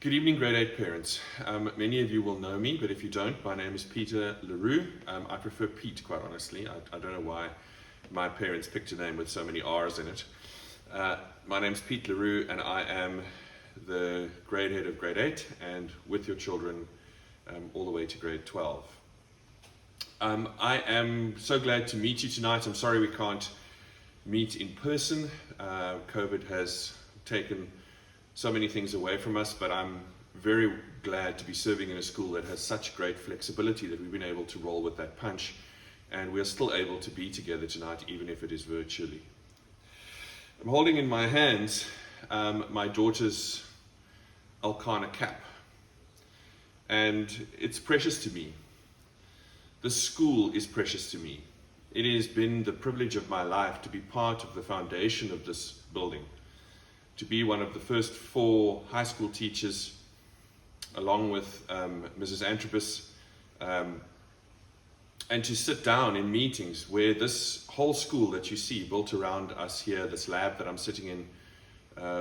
Good evening, grade 8 parents. Many of you will know me, but if you don't, my name is Peter LaRue. I prefer Pete, quite honestly. I don't know why my parents picked a name with so many R's in it. My name is Pete LaRue, and I am the grade head of grade 8, and with your children all the way to grade 12. I am so glad to meet you tonight. I'm sorry we can't meet in person. COVID has taken so many things away from us, but I'm very glad to be serving in a school that has such great flexibility that we've been able to roll with that punch, and we're still able to be together tonight, even if it is virtually. I'm holding in my hands my daughter's Elkanah cap, and it's precious to me. The school is precious to me. It has been the privilege of my life to be part of the foundation of this building, to be one of the first 4 high school teachers, along with Mrs. Antropos, and to sit down in meetings where this whole school that you see built around us here, this lab that I'm sitting in,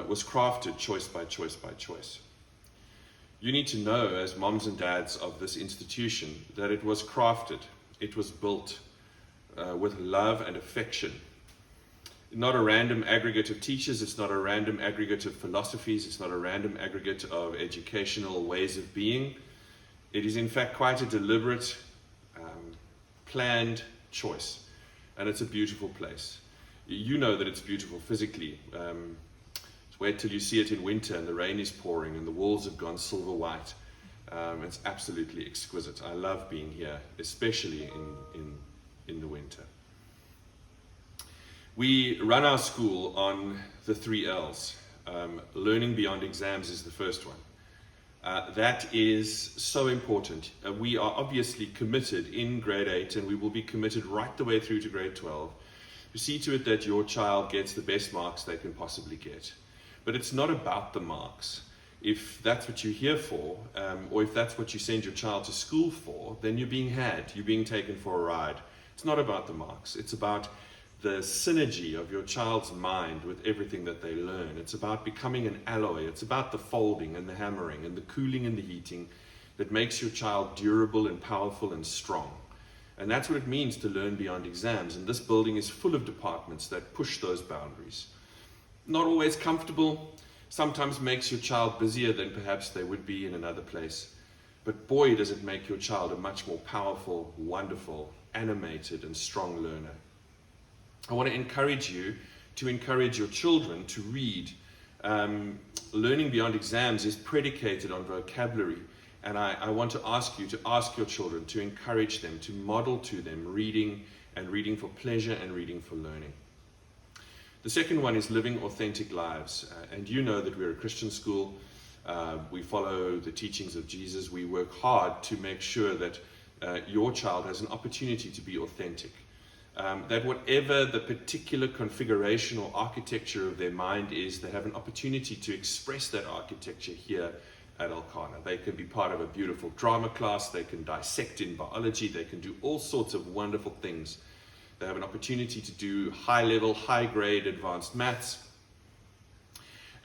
was crafted choice by choice by choice. You need to know, as moms and dads of this institution, that it was crafted, it was built with love and affection. Not a random aggregate of teachers, it's not a random aggregate of philosophies, it's not a random aggregate of educational ways of being. It is in fact quite a deliberate, planned choice, and it's a beautiful place. You know that it's beautiful physically. Wait till you see it in winter and the rain is pouring and the walls have gone silver white. It's absolutely exquisite. I love being here, especially in the winter. We run our school on the 3 L's. Learning beyond exams is the first one. That is so important. We are obviously committed in grade 8, and we will be committed right the way through to grade 12, to see to it that your child gets the best marks they can possibly get. But it's not about the marks. If that's what you're here for, or if that's what you send your child to school for, then you're being had, you're being taken for a ride. It's not about the marks. It's about the synergy of your child's mind with everything that they learn. It's about becoming an alloy. It's about the folding and the hammering and the cooling and the heating that makes your child durable and powerful and strong. And that's what it means to learn beyond exams. And this building is full of departments that push those boundaries. Not always comfortable, sometimes makes your child busier than perhaps they would be in another place. But boy, does it make your child a much more powerful, wonderful, animated and strong learner. I want to encourage you to encourage your children to read. Learning beyond exams is predicated on vocabulary, and I want to ask you to ask your children, to encourage them, to model to them reading, and reading for pleasure and reading for learning. The second one is living authentic lives, and you know that we're a Christian school. We follow the teachings of Jesus. We work hard to make sure that your child has an opportunity to be authentic. That whatever the particular configuration or architecture of their mind is, they have an opportunity to express that architecture here at Elkanah. They can be part of a beautiful drama class, they can dissect in biology, they can do all sorts of wonderful things. They have an opportunity to do high-level, high-grade advanced maths,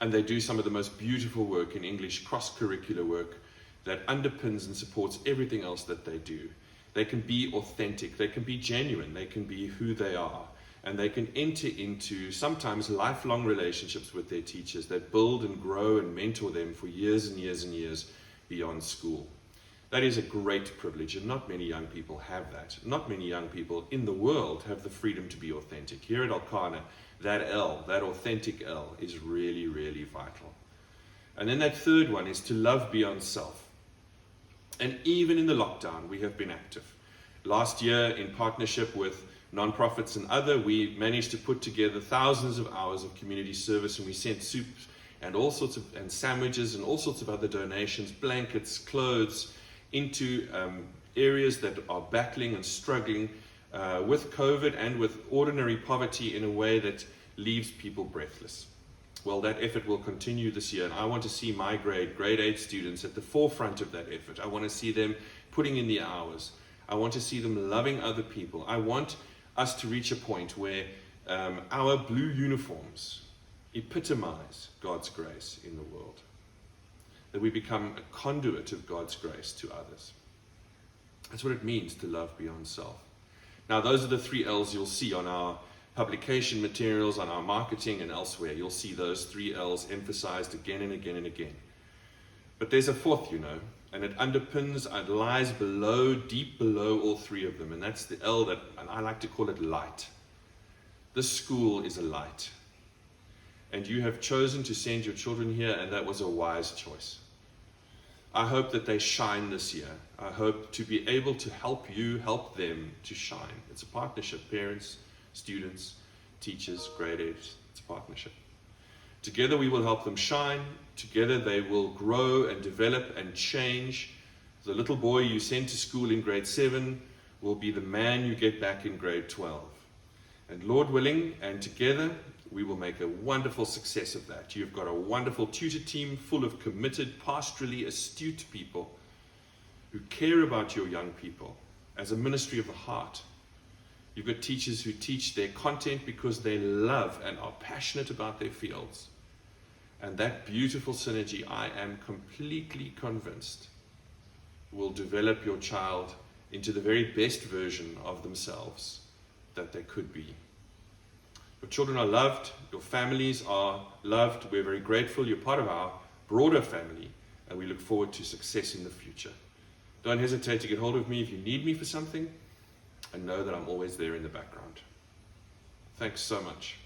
and they do some of the most beautiful work in English, cross-curricular work that underpins and supports everything else that they do. They can be authentic, they can be genuine, they can be who they are, and they can enter into sometimes lifelong relationships with their teachers that build and grow and mentor them for years and years and years beyond school. That is a great privilege, and not many young people have that. Not many young people in the world have the freedom to be authentic. Here at Elkanah, that L, that authentic L, is really, really vital. And then that third one is to love beyond self. And even in the lockdown, we have been active. Last year, in partnership with nonprofits and other, we managed to put together thousands of hours of community service, and we sent soup and all sorts of, and sandwiches and all sorts of other donations, blankets, clothes, into areas that are battling and struggling with COVID and with ordinary poverty in a way that leaves people breathless. Well, that effort will continue this year, and I want to see my grade 8 students at the forefront of that effort. I want to see them putting in the hours. I want to see them loving other people. I want us to reach a point where our blue uniforms epitomize God's grace in the world. that we become a conduit of God's grace to others. That's what it means to love beyond self. Now, those are the 3 L's you'll see on our publication materials, on our marketing, and elsewhere. You'll see those 3 L's emphasized again and again and again. But there's a 4th, and it underpins and lies below, deep below all 3 of them, and that's the L that, and I like to call it light. This school is a light. And you have chosen to send your children here, and that was a wise choice. I hope that they shine this year. I hope to be able to help you, help them to shine. It's a partnership, parents, students, teachers, grade 8, it's a partnership. Together we will help them shine. Together they will grow and develop and change. The little boy you send to school in grade 7 will be the man you get back in grade 12. And Lord willing, and together, we will make a wonderful success of that. You've got a wonderful tutor team full of committed, pastorally astute people who care about your young people as a ministry of the heart. You've got teachers who teach their content because they love and are passionate about their fields. And that beautiful synergy, I am completely convinced, will develop your child into the very best version of themselves that they could be. Your children are loved, your families are loved, we're very grateful, you're part of our broader family, and we look forward to success in the future. Don't hesitate to get hold of me if you need me for something, and know that I'm always there in the background. Thanks so much.